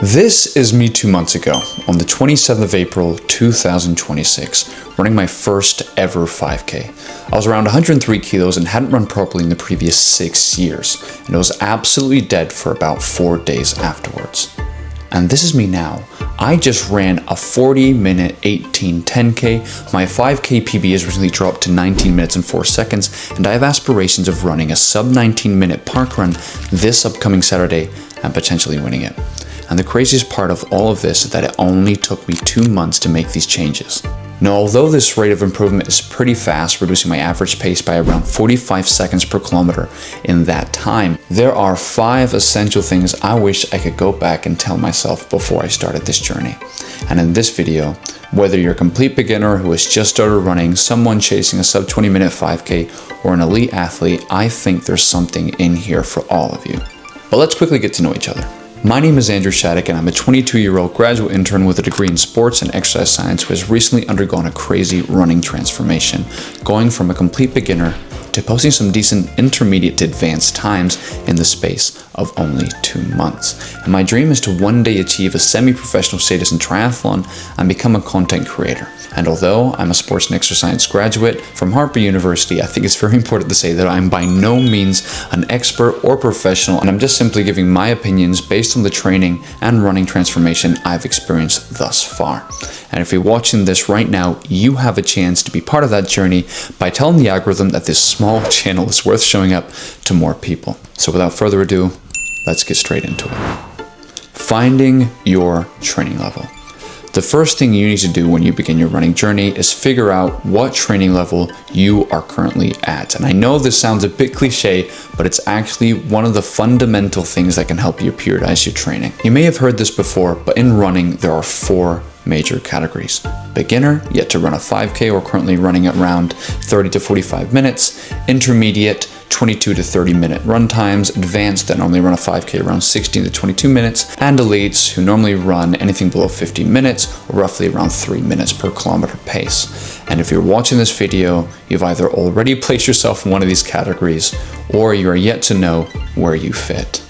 This is me 2 months ago, on the 27th of April, 2026, running my first ever 5K. I was around 103 kilos and hadn't run properly in the previous 6 years, and I was absolutely dead for about 4 days afterwards. And this is me now. I just ran a 40-minute 18 10K. My 5K PB has recently dropped to 19 minutes and 4 seconds, and I have aspirations of running a sub 19-minute park run this upcoming Saturday and potentially winning it. And the craziest part of all of this is that it only took me 2 months to make these changes. Now, although this rate of improvement is pretty fast, reducing my average pace by around 45 seconds per kilometer in that time, there are 5 essential things I wish I could go back and tell myself before I started this journey. And in this video, whether you're a complete beginner who has just started running, someone chasing a sub 20-minute 5K, or an elite athlete, I think there's something in here for all of you. But let's quickly get to know each other. My name is Andrew Shattuck, and I'm a 22-year-old graduate intern with a degree in sports and exercise science who has recently undergone a crazy running transformation, going from a complete beginner to posting some decent intermediate to advanced times in the space of only 2 months. And my dream is to one day achieve a semi-professional status in triathlon and become a content creator. And although I'm a sports and exercise science graduate from Harper University, I think it's very important to say that I'm by no means an expert or professional, and I'm just simply giving my opinions based on the training and running transformation I've experienced thus far. And if you're watching this right now, you have a chance to be part of that journey by telling the algorithm that this small channel is worth showing up to more people. So without further ado, let's get straight into it. Finding your training level. The first thing you need to do when you begin your running journey is figure out what training level you are currently at. And I know this sounds a bit cliche, but it's actually one of the fundamental things that can help you periodize your training. You may have heard this before, but in running, there are 4 major categories. Beginner, yet to run a 5K or currently running at around 30 to 45 minutes. Intermediate, 22 to 30 minute run times. Advanced, that normally run a 5K around 16 to 22 minutes. And elites, who normally run anything below 15 minutes or roughly around 3 minutes per kilometer pace. And if you're watching this video, you've either already placed yourself in one of these categories or you are yet to know where you fit,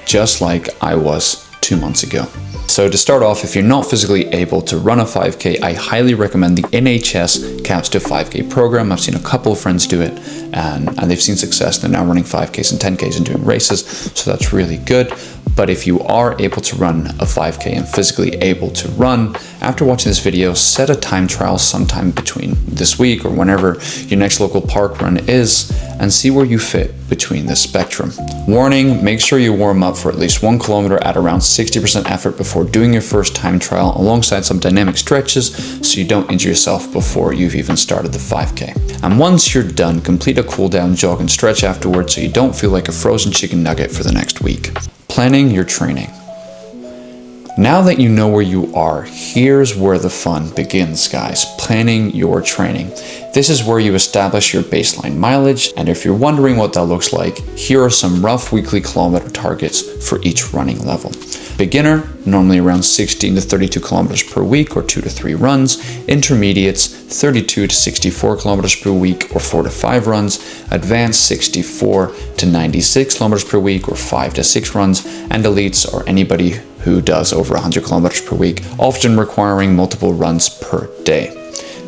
just like I was 2 months ago. So to start off, if you're not physically able to run a 5K, I highly recommend the NHS Caps to 5K program. I've seen a couple of friends do it and they've seen success. They're now running 5Ks and 10Ks and doing races, so that's really good. But if you are able to run a 5K and physically able to run, after watching this video, set a time trial sometime between this week or whenever your next local park run is and see where you fit between this spectrum. Warning, make sure you warm up for at least 1 kilometer at around 60% effort before doing your first time trial alongside some dynamic stretches so you don't injure yourself before you've even started the 5K. And once you're done, complete a cool down jog and stretch afterwards so you don't feel like a frozen chicken nugget for the next week. Planning your training. Now that you know where you are, here's where the fun begins, guys. Planning your training. This is where you establish your baseline mileage, and if you're wondering what that looks like, here are some rough weekly kilometer targets for each running level. Beginner, normally around 16 to 32 kilometers per week or 2 to 3 runs. Intermediates, 32 to 64 kilometers per week or 4 to 5 runs. Advanced, 64 to 96 kilometers per week or 5 to 6 runs. And elites are anybody who does over 100 kilometers per week, often requiring multiple runs per day.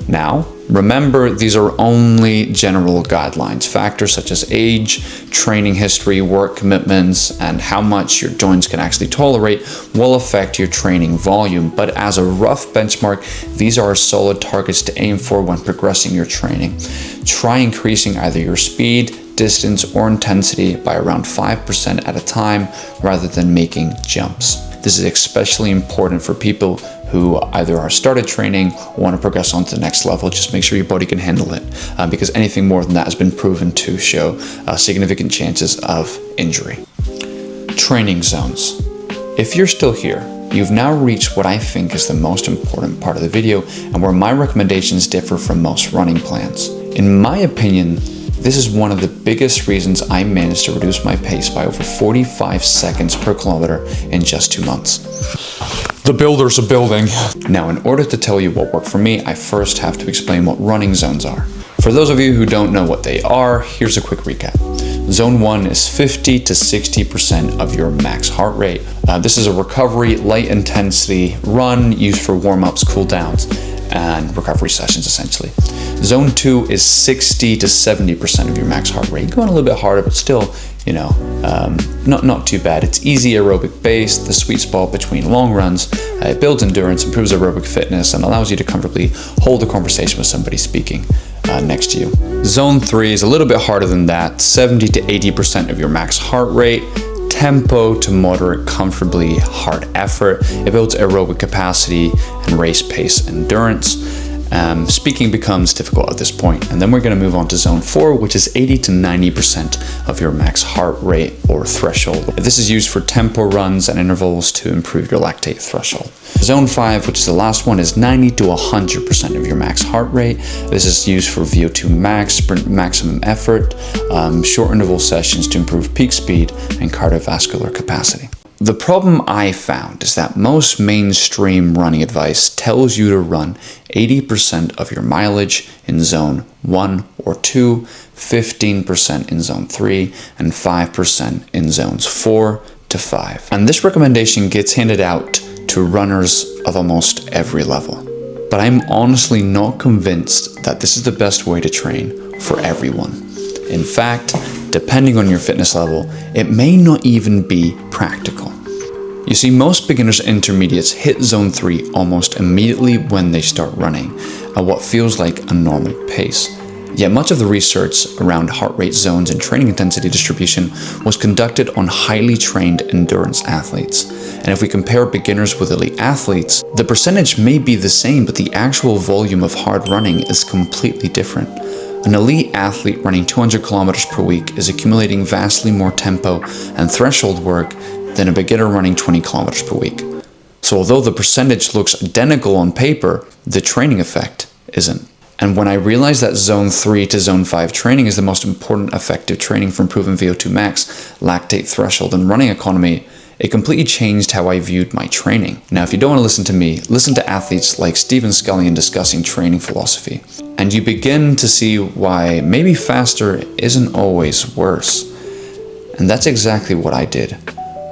Now, remember, these are only general guidelines. Factors such as age, training history, work commitments, and how much your joints can actually tolerate will affect your training volume. But as a rough benchmark, these are solid targets to aim for when progressing your training. Try increasing either your speed, distance, or intensity by around 5% at a time rather than making jumps. This is especially important for people who either are started training or want to progress on to the next level. Just make sure your body can handle it because anything more than that has been proven to show significant chances of injury. Training zones. If you're still here, you've now reached what I think is the most important part of the video and where my recommendations differ from most running plans. In my opinion, this is one of the biggest reasons I managed to reduce my pace by over 45 seconds per kilometer in just 2 months. The builders are building. Now, in order to tell you what worked for me, I first have to explain what running zones are. For those of you who don't know what they are, here's a quick recap. Zone 1 is 50 to 60% of your max heart rate. This is a recovery, light intensity run used for warm-ups, cool downs, and recovery sessions essentially. Zone 2 is 60 to 70% of your max heart rate. Going a little bit harder, but still, not too bad. It's easy aerobic based, the sweet spot between long runs. It builds endurance, improves aerobic fitness, and allows you to comfortably hold a conversation with somebody speaking next to you. Zone 3 is a little bit harder than that, 70 to 80% of your max heart rate. Tempo to moderate, comfortably hard effort. It builds aerobic capacity and race pace endurance. Speaking becomes difficult at this point. And then we're going to move on to zone 4, which is 80 to 90% of your max heart rate or threshold. This is used for tempo runs and intervals to improve your lactate threshold. Zone 5, which is the last one, is 90 to 100% of your max heart rate. This is used for VO2 max, sprint maximum effort, short interval sessions to improve peak speed and cardiovascular capacity. The problem I found is that most mainstream running advice tells you to run 80% of your mileage in zone 1 or 2, 15% in zone 3, and 5% in zones 4 to 5. And this recommendation gets handed out to runners of almost every level. But I'm honestly not convinced that this is the best way to train for everyone. In fact, depending on your fitness level, it may not even be practical. You see, most beginners and intermediates hit zone 3 almost immediately when they start running at what feels like a normal pace. Yet much of the research around heart rate zones and training intensity distribution was conducted on highly trained endurance athletes. And if we compare beginners with elite athletes, the percentage may be the same, but the actual volume of hard running is completely different. An elite athlete running 200 kilometers per week is accumulating vastly more tempo and threshold work than a beginner running 20 kilometers per week. So although the percentage looks identical on paper, the training effect isn't. And when I realized that zone 3 to zone 5 training is the most important effective training for improving VO2 max, lactate threshold, and running economy, it completely changed how I viewed my training. Now, if you don't want to listen to me, listen to athletes like Stephen Scullion discussing training philosophy. And you begin to see why maybe faster isn't always worse. And that's exactly what I did.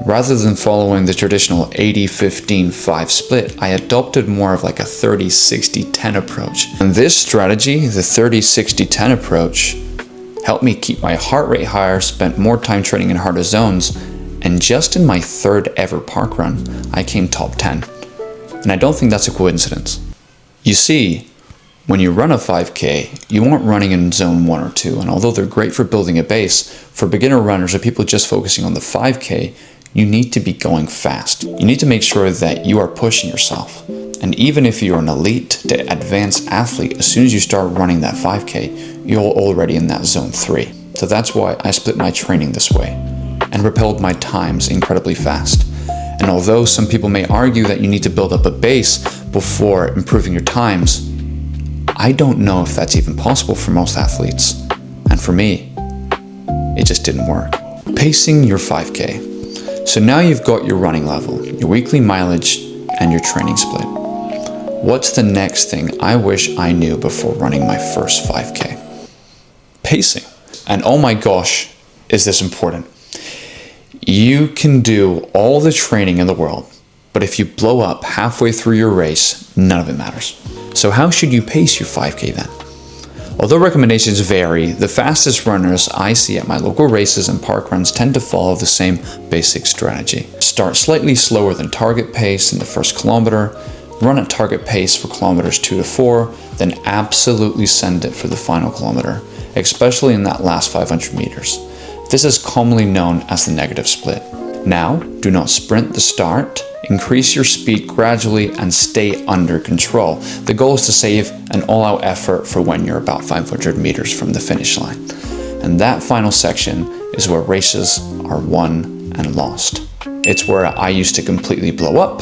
Rather than following the traditional 80-15-5 split, I adopted more of like a 30-60-10 approach. And this strategy, the 30-60-10 approach, helped me keep my heart rate higher, spent more time training in harder zones, and just in my third ever park run, I came top 10. And I don't think that's a coincidence. You see, when you run a 5K, you aren't running in zone 1 or 2, and although they're great for building a base, for beginner runners or people just focusing on the 5K, you need to be going fast. You need to make sure that you are pushing yourself. And even if you're an elite to advanced athlete, as soon as you start running that 5K, you're already in that zone 3. So that's why I split my training this way and propelled my times incredibly fast. And although some people may argue that you need to build up a base before improving your times, I don't know if that's even possible for most athletes. And for me, it just didn't work. Pacing your 5K. So now you've got your running level, your weekly mileage, and your training split. What's the next thing I wish I knew before running my first 5K? Pacing. And oh my gosh, is this important? You can do all the training in the world, but if you blow up halfway through your race, none of it matters. So how should you pace your 5K then? Although recommendations vary, the fastest runners I see at my local races and park runs tend to follow the same basic strategy. Start slightly slower than target pace in the first kilometer, run at target pace for kilometers 2 to 4, then absolutely send it for the final kilometer, especially in that last 500 meters. This is commonly known as the negative split. Now, do not sprint the start, increase your speed gradually and stay under control. The goal is to save an all-out effort for when you're about 500 meters from the finish line. And that final section is where races are won and lost. It's where I used to completely blow up,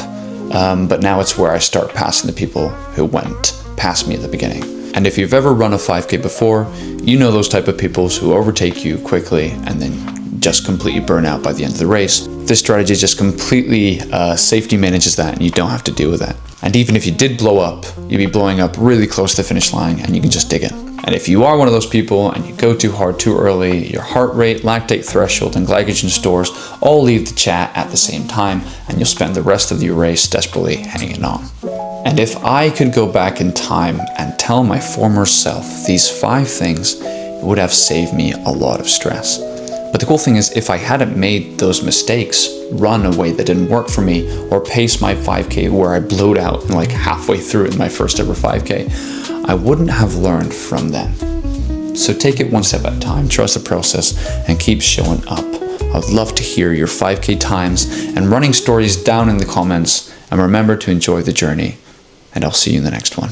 but now it's where I start passing the people who went past me at the beginning. And if you've ever run a 5K before, you know those type of people who overtake you quickly and then just completely burn out by the end of the race. This strategy just completely safety manages that, and you don't have to deal with that. And even if you did blow up, you'd be blowing up really close to the finish line and you can just dig it. And if you are one of those people and you go too hard too early, your heart rate, lactate threshold, and glycogen stores all leave the chat at the same time, and you'll spend the rest of your race desperately hanging on. And if I could go back in time and tell my former self these 5 things, it would have saved me a lot of stress. But the cool thing is, if I hadn't made those mistakes, run a way that didn't work for me, or pace my 5K where I blowed out like halfway through in my first ever 5K, I wouldn't have learned from them. So take it one step at a time, trust the process, and keep showing up. I'd love to hear your 5K times and running stories down in the comments, and remember to enjoy the journey, and I'll see you in the next one.